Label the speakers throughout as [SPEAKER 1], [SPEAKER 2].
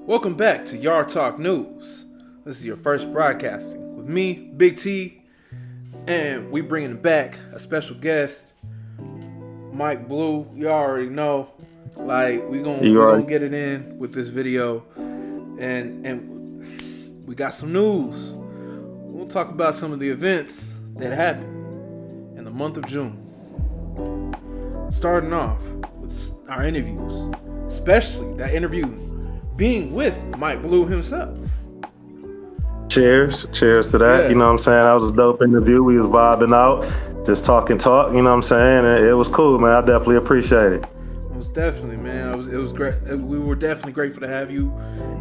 [SPEAKER 1] Welcome back to Yard Talk News. This is your first broadcasting with me, Big T, and we bringing back a special guest, Mike Blue. You already know, like we gonna get it in with this video, and we got some news. We'll talk about some of the events that happened in the month of June. Starting off with our interviews, especially that interview being with Mike Blue himself.
[SPEAKER 2] Cheers to that. Yeah. You know what I'm saying? That was a dope interview. We was vibing out, just talk, you know what I'm saying? And it was cool, man. I definitely appreciate it.
[SPEAKER 1] It was definitely, man. It was great. We were definitely grateful to have you,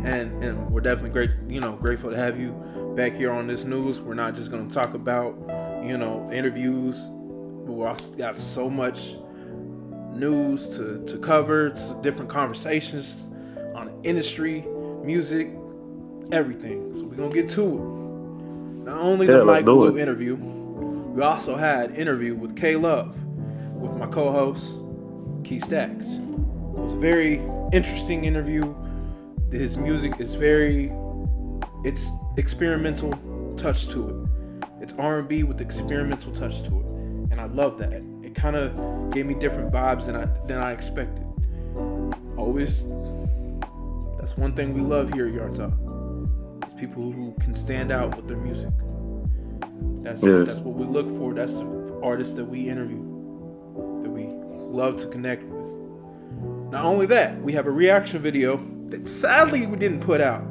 [SPEAKER 1] and we're definitely grateful to have you back here on this news. We're not just gonna talk about, interviews. We also got so much news to cover, different conversations on the industry, music, everything. So we're gonna get to it. Not only the Mike Blue interview, we also had an interview with K Love with my co-host STAAXZ. It was a very interesting interview. His music is it's experimental touch to it. It's R&B with experimental touch to it, and I love that. It kind of gave me different vibes than I expected. That's one thing we love here at Yard Talk. It's people who can stand out with their music. That's what we look for. That's the artists that we interview, that we love to connect with. Not only that, we have a reaction video that sadly we didn't put out,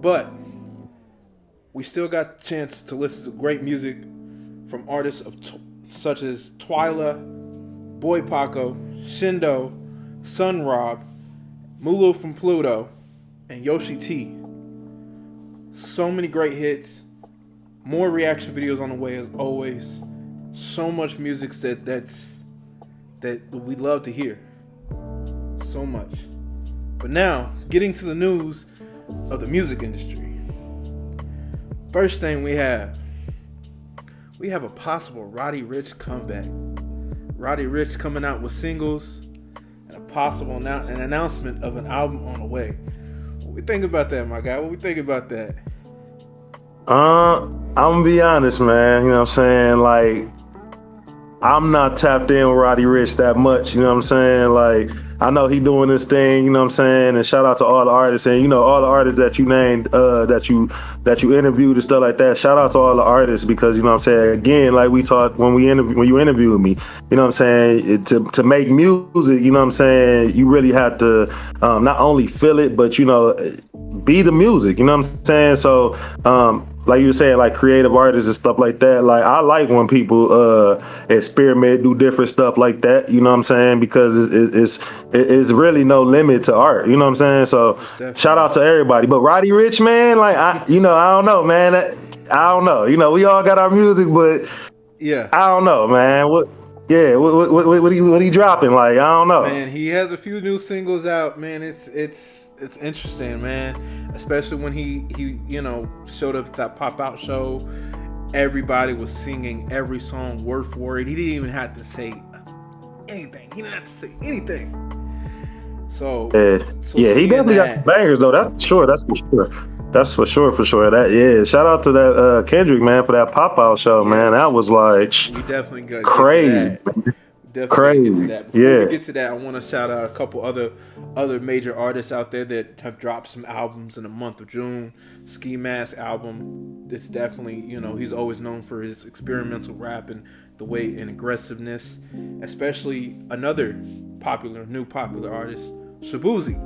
[SPEAKER 1] but we still got the chance to listen to great music from artists such as Twyla, Boy Paco, Shindo, Sun Rob, Mulu from Pluto, and Yoshi T. So many great hits. More reaction videos on the way as always. So much music that we love to hear. So much. But now, getting to the news of the music industry. First thing we have a possible Roddy Ricch comeback. Roddy Ricch coming out with singles and a possible an announcement of an album on the way. What we think about that, my guy? What we think about that?
[SPEAKER 2] I'm gonna be honest, man. You know what I'm saying? Like, I'm not tapped in with Roddy Ricch that much. You know what I'm saying? Like, I know he doing this thing. You know what I'm saying? And shout out to all the artists, and all the artists that you named, that you interviewed and stuff like that. Shout out to all the artists, because you know what I'm saying. Again, like we talked when you interviewed me. You know what I'm saying? To make music, you know what I'm saying, you really have to not only feel it, but be the music. You know what I'm saying? So like you were saying, like creative artists and stuff like that. Like, I like when people experiment, do different stuff like that. You know what I'm saying? Because it's really no limit to art. You know what I'm saying? So shout out to everybody. But Roddy Ricch, man, like I don't know, man. I don't know. We all got our music, but
[SPEAKER 1] yeah,
[SPEAKER 2] I don't know, man. What he dropping? Like, I don't know.
[SPEAKER 1] Man, he has a few new singles out, man. It's interesting, man. Especially when he showed up at that pop-out show. Everybody was singing every song word for word. He didn't even have to say anything. So
[SPEAKER 2] he definitely got some bangers though. That's for sure. That's for sure. That shout out to that Kendrick, man, for that pop-out show, man. That was like
[SPEAKER 1] we definitely got
[SPEAKER 2] crazy.
[SPEAKER 1] Definitely get to that. Before we get to that, I want to shout out a couple other major artists out there that have dropped some albums in the month of June. Ski Mask album. It's definitely, he's always known for his experimental rap and the way and aggressiveness. Especially another new popular artist, Shabuzi,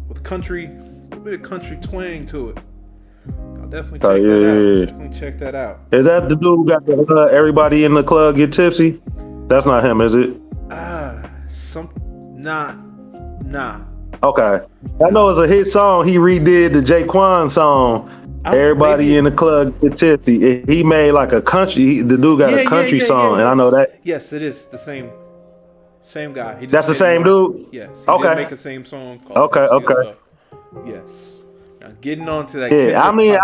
[SPEAKER 1] with a bit of country twang to it. I'll definitely check that out. Definitely check that out.
[SPEAKER 2] Is that the dude who got everybody in the club get tipsy? That's not him, is it?
[SPEAKER 1] Nah.
[SPEAKER 2] Okay. I know it's a hit song. He redid the Jaquan song. Everybody in the club get tipsy. He made like a country. The dude got a country song, and I know that.
[SPEAKER 1] Yes, it is the same guy.
[SPEAKER 2] That's the same dude?
[SPEAKER 1] Yes. He did make the same song called
[SPEAKER 2] Okay.
[SPEAKER 1] Yes. Now getting on to that.
[SPEAKER 2] Yeah, I mean,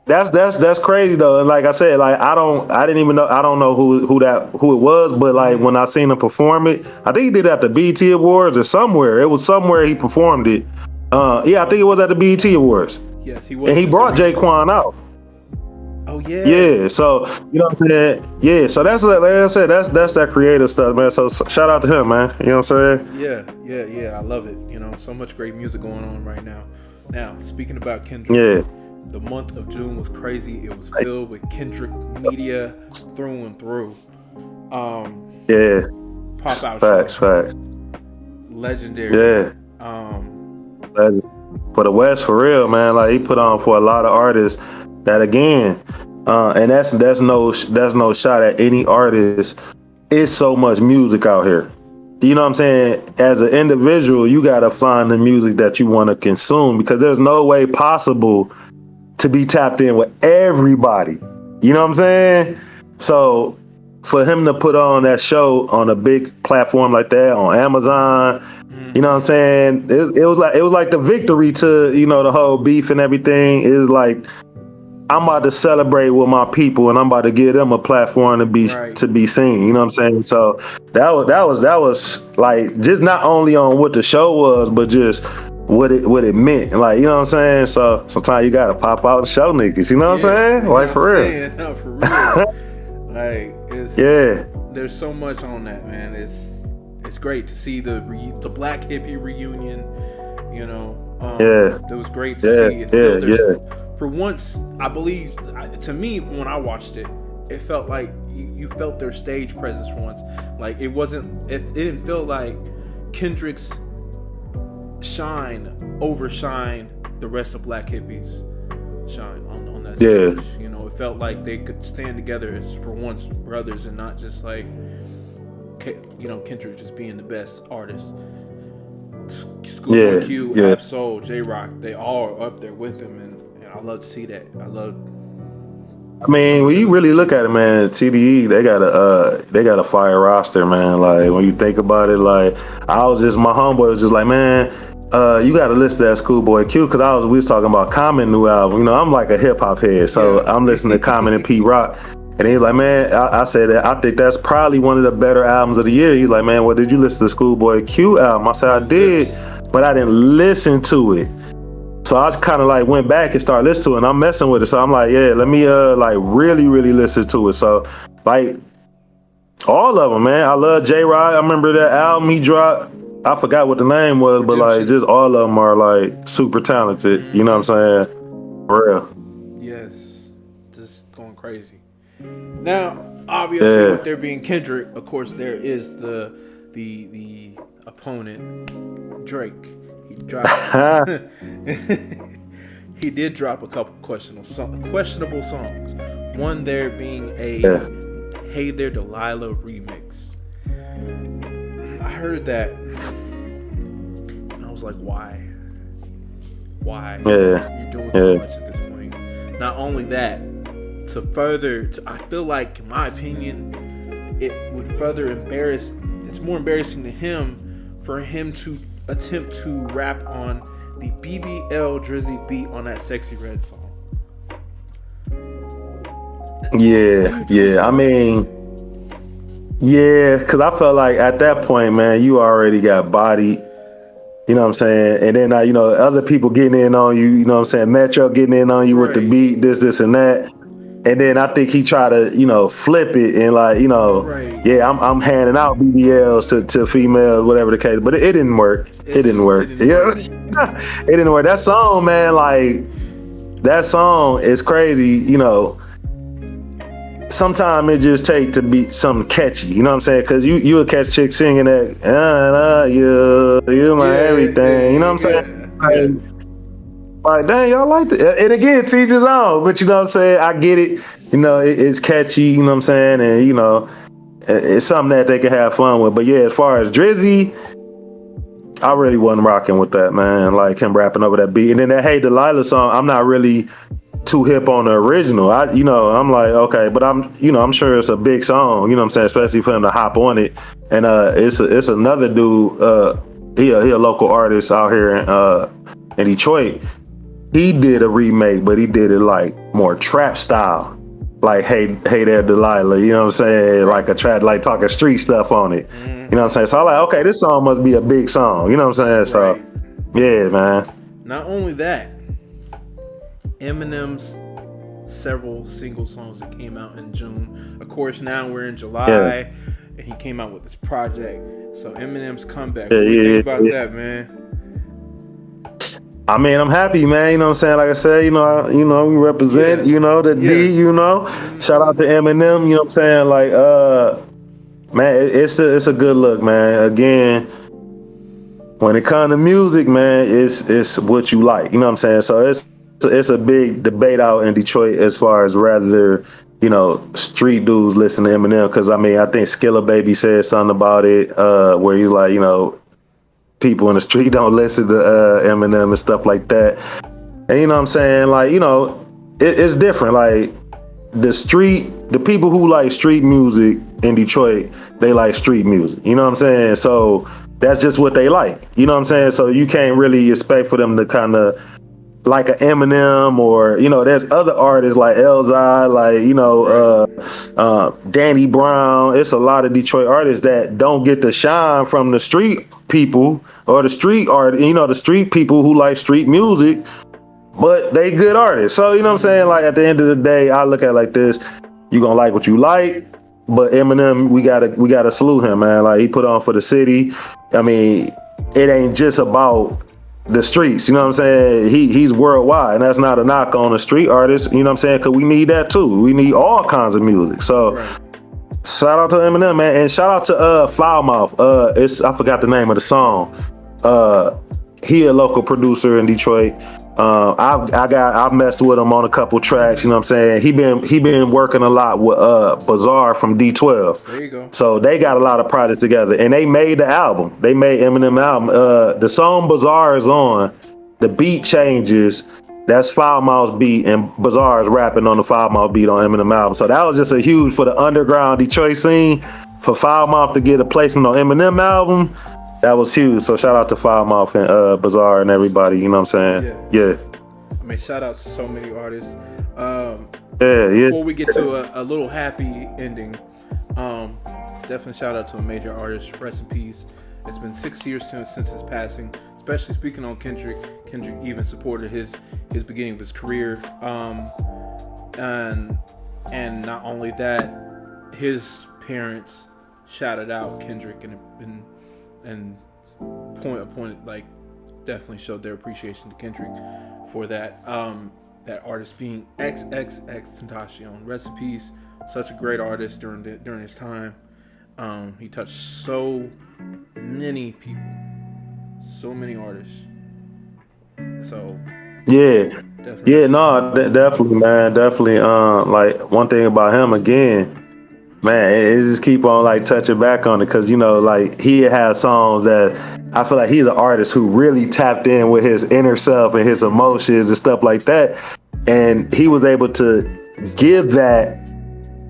[SPEAKER 2] That's crazy though. And like I said, like I don't know who it was, but like when I seen him perform it, I think he did it at the BET Awards or somewhere. It was somewhere he performed it. Yeah, I think it was at the BET Awards.
[SPEAKER 1] Yes, he was.
[SPEAKER 2] And he brought Jaquan out.
[SPEAKER 1] Oh yeah.
[SPEAKER 2] Yeah, so you know what I'm saying? Yeah, so that's like I said, that's that creative stuff, man. So shout out to him, man. You know what I'm
[SPEAKER 1] saying? Yeah. I love it. You know, so much great music going on right now. Now, speaking about Kendrick, the month of June was crazy. It was filled with Kendrick media through and through. Pop out
[SPEAKER 2] facts.
[SPEAKER 1] Legendary.
[SPEAKER 2] Yeah. For the West, for real, man. Like he put on for a lot of artists. That again, and that's no shot at any artist. It's so much music out here. You know what I'm saying? As an individual, you gotta find the music that you want to consume because there's no way possible to be tapped in with everybody. You know what I'm saying? So for him to put on that show on a big platform like that on Amazon, you know what I'm saying? It was like the victory to, you know, the whole beef and everything. Is like, I'm about to celebrate with my people, and I'm about to give them a platform to be seen. You know what I'm saying? So that was like just not only on what the show was, but just what it meant. Like, you know what I'm saying? So sometimes you gotta pop out and show niggas. You know what I'm saying? Like for real.
[SPEAKER 1] No, for real. Like there's so much on that, man. It's great to see the Black Hippie reunion. You know, it was great to see. For once, I believe, to me, when I watched it, it felt like you felt their stage presence for once. Like it didn't feel like Kendrick's shine overshined the rest of Black Hippies' shine on that stage. You know, it felt like they could stand together as, for once, brothers, and not just like, you know, Kendrick just being the best artist. Schoolboy Q, Ab-Soul, J-Rock, they all are up there with him, and I love to see that. I
[SPEAKER 2] mean, when you really look at it, man, TDE, they got a fire roster, man. Like when you think about it, like my homeboy was just like, man, you got to listen to that Schoolboy Q, because we was talking about Common new album. You know, I'm like a hip hop head, so I'm listening to Common and Pete Rock. And he's like, man, I said that I think that's probably one of the better albums of the year. He's like, man, well, did you listen to the Schoolboy Q album? I said, I did, but I didn't listen to it. So I kind of like went back and started listening to it, and I'm messing with it. So I'm like, let me like really, really listen to it. So like all of them, man. I love J-Rod. I remember that album he dropped. I forgot what the name was, but like just all of them are like super talented. You know what I'm saying? For real.
[SPEAKER 1] Yes, just going crazy. Now, obviously, with there being Kendrick, of course, there is the opponent, Drake. He did drop a couple questionable songs. One there being a "Hey There Delilah" remix. I heard that, and I was like, "Why? You're doing so much at this point." Not only that, I feel like, in my opinion, it would further embarrass. It's more embarrassing to him for him to attempt to rap on the BBL Drizzy beat on that Sexy Red song.
[SPEAKER 2] I mean, because I felt like at that point, man, you already got bodied. You know what I'm saying? And then, you know, other people getting in on you, you know what I'm saying? Metro getting in on you with the beat, this, and that. And then I think he tried to, you know, flip it and like, you know, I'm handing out BBLs to females, whatever the case. But it didn't work. It didn't work. It didn't work. That song, man, like, that song is crazy. You know, sometimes it just takes to be something catchy. You know what I'm saying? Because you would catch chicks singing that, you're my everything. You know what I'm saying? Like, dang, y'all like that. And again, teach his own. But you know what I'm saying? I get it. You know, it's catchy, you know what I'm saying? And, you know, it's something that they can have fun with. But yeah, as far as Drizzy, I really wasn't rocking with that, man. Like him rapping over that beat. And then that Hey Delilah song, I'm not really too hip on the original. I'm like, okay, but I'm sure it's a big song, you know what I'm saying? Especially for him to hop on it. And it's another dude, he a local artist out here in Detroit. He did a remake, but he did it like more trap style. Like hey there Delilah, you know what I'm saying? Like a trap, like talking street stuff on it. You know what I'm saying? So I'm like, okay, this song must be a big song. You know what I'm saying? So yeah, man.
[SPEAKER 1] Not only that, Eminem's several single songs that came out in June. Of course, now we're in July, and he came out with this project. So Eminem's comeback. What do you think about that, man?
[SPEAKER 2] I mean, I'm happy, man. You know what I'm saying? Like I said, we represent, the D, Shout out to Eminem, you know what I'm saying? Like, man, it's a good look, man. Again, when it comes to music, man, it's what you like. You know what I'm saying? So it's a big debate out in Detroit as far as rather, street dudes listen to Eminem. Because, I mean, I think Skilla Baby said something about it where he's like, people in the street don't listen to Eminem and stuff like that. And you know what I'm saying? Like, it's different. Like the people who like street music in Detroit, they like street music. You know what I'm saying? So that's just what they like. You know what I'm saying? So you can't really expect for them to kind of like an Eminem or, there's other artists like Elzai, like, Danny Brown. It's a lot of Detroit artists that don't get the shine from the street people or the street art, the street people who like street music, but they good artists. So, you know what I'm saying? Like at the end of the day, I look at it like this, you gonna like what you like, but Eminem, we gotta salute him, man. Like he put on for the city. I mean, it ain't just about the streets, you know what I'm saying? He's worldwide, and that's not a knock on the street artists, you know what I'm saying? Because we need that too. We need all kinds of music. So shout out to Eminem, man, and shout out to Foulmouth. I forgot the name of the song. He a local producer in Detroit. I messed with him on a couple tracks, you know what I'm saying? He been working a lot with Bizarre from D12.
[SPEAKER 1] There you go.
[SPEAKER 2] So they got a lot of projects together, and they made the album. They made Eminem album. The song Bizarre is on. The beat changes. That's Foulmouth's beat, and Bizarre is rapping on the Foulmouth beat on Eminem album. So that was just a huge for the underground Detroit scene. For Foulmouth to get a placement on Eminem album, that was huge. So shout out to Foulmouth and Bizarre and everybody. You know what I'm saying? Yeah.
[SPEAKER 1] I mean, shout out to so many artists.
[SPEAKER 2] Yeah.
[SPEAKER 1] Before we get to a little happy ending, definitely shout out to a major artist. Rest in peace. It's been 6 years since his passing. Especially speaking on Kendrick. Kendrick even supported his beginning of his career. And not only that, his parents shouted out Kendrick and pointed like definitely showed their appreciation to Kendrick for that. That artist being Xxxtentacion. Rest in peace. Such a great artist during his time. He touched so many people. So many artists. So definitely, man, definitely. Like one thing about him again, man, it just keep on like touching back on it because like he has songs that I feel like he's an artist who really tapped in with his inner self and his emotions and stuff like that, and he was able to give that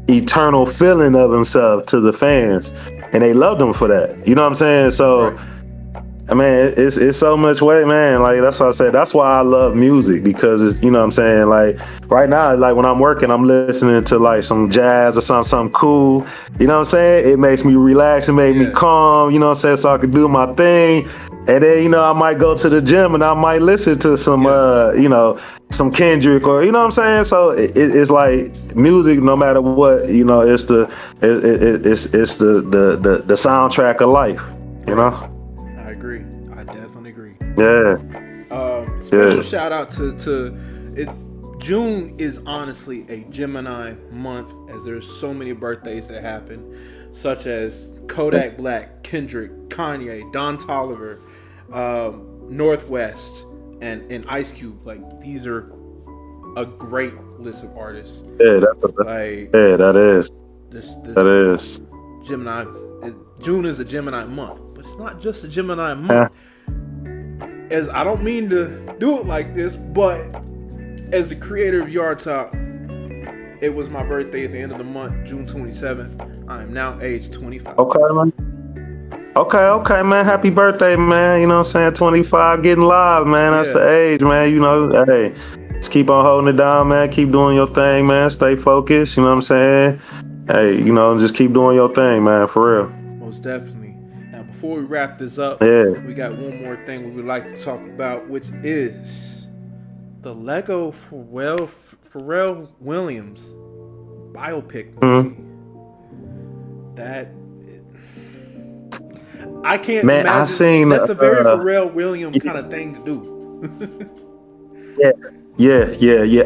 [SPEAKER 1] eternal feeling of himself to the fans, and they loved him for that. You know what I'm saying? So. Right. I mean, it's so much weight, man. Like, that's what I said. That's why I love music because it's, you know what I'm saying? Like, right now, like, when I'm working, I'm listening to, like, some jazz or something cool. You know what I'm saying? It makes me relax. It makes me calm, you know what I'm saying? So I can do my thing. And then, I might go to the gym and I might listen to some, some Kendrick or, you know what I'm saying? So it's like music, no matter what, it's the soundtrack of life, you know? I definitely agree.
[SPEAKER 2] Yeah.
[SPEAKER 1] Special shout out to it. June is honestly a Gemini month, as there's so many birthdays that happen, such as Kodak Black, Kendrick, Kanye, Don Toliver, Northwest, and Ice Cube. Like, these are a great list of artists.
[SPEAKER 2] Yeah, that is. That is.
[SPEAKER 1] Gemini. June is a Gemini month, but it's not just a Gemini month. As I don't mean to do it like this, but as the creator of Yard Talk, it was my birthday at the end of the month, June 27th. I am now age 25.
[SPEAKER 2] Okay, man. Happy birthday, man. You know what I'm saying? 25, getting live, man. That's the age, man. Hey, Just keep on holding it down, man. Keep doing your thing, man. Stay focused. You know what I'm saying? Hey, you know, just keep doing your thing, man. For real.
[SPEAKER 1] Most definitely. Now, before we wrap this up, we got one more thing we would like to talk about, which is the Lego Pharrell Williams biopic movie. That I can't imagine.
[SPEAKER 2] I seen
[SPEAKER 1] that's a very Pharrell Williams kind of thing to do.
[SPEAKER 2] Yeah.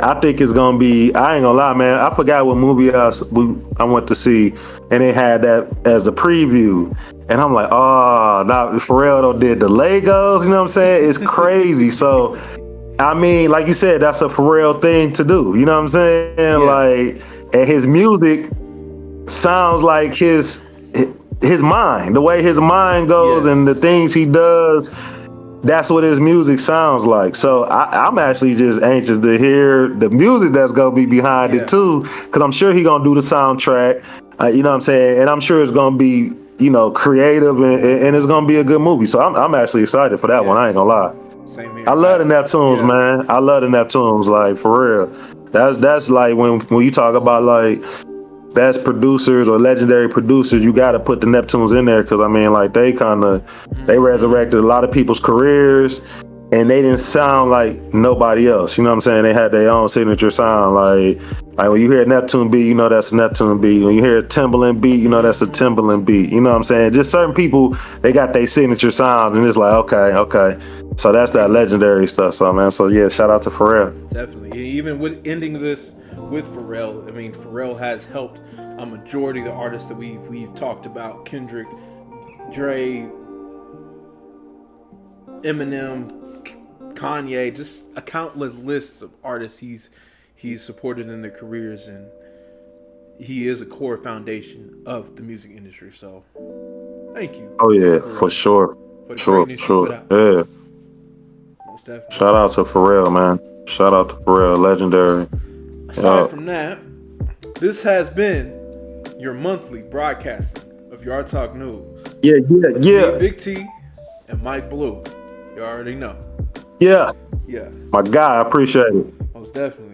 [SPEAKER 2] I think it's gonna be. I ain't gonna lie, man. I forgot what movie I went to see, and they had that as a preview, and I'm like, oh, now Pharrell did the Legos. You know what I'm saying? It's crazy. So, I mean, like you said, that's a Pharrell thing to do. You know what I'm saying? Yeah. Like, and his music sounds like his mind, the way his mind goes, and the things he does. That's what his music sounds like. So I'm actually just anxious to hear the music that's gonna be behind it too, because I'm sure he's gonna do the soundtrack. You know what I'm saying? And I'm sure it's gonna be, you know, creative and it's gonna be a good movie. So I'm actually excited for that one. I ain't gonna lie.
[SPEAKER 1] Same here.
[SPEAKER 2] I love the Neptunes, man. I love the Neptunes, like, for real. That's like when you talk about like best producers or legendary producers, you got to put the Neptunes in there, because I mean, like, they resurrected a lot of people's careers, and they didn't sound like nobody else. You know what I'm saying? They had their own signature sound. Like when you hear a Neptune beat, you know that's a Neptune beat. When you hear a Timbaland beat, you know that's a Timbaland beat. You know what I'm saying? Just certain people, they got their signature sounds, and it's like, okay. So that's that legendary stuff. So, man, yeah, shout out to Pharrell.
[SPEAKER 1] Definitely. Even with ending this with Pharrell, I mean, Pharrell has helped a majority of the artists that we've talked about: Kendrick, Dre, Eminem, Kanye, just a countless list of artists he's supported in their careers, and he is a core foundation of the music industry. So, thank you.
[SPEAKER 2] Oh yeah, for sure. Sure. Yeah.
[SPEAKER 1] Most definitely.
[SPEAKER 2] Shout out to Pharrell, man. Shout out to Pharrell, legendary.
[SPEAKER 1] Aside from that, this has been your monthly broadcasting of Yard Talk News.
[SPEAKER 2] Yeah.
[SPEAKER 1] Big T and Mike Blue. You already know.
[SPEAKER 2] Yeah. My guy, I appreciate it.
[SPEAKER 1] Most definitely.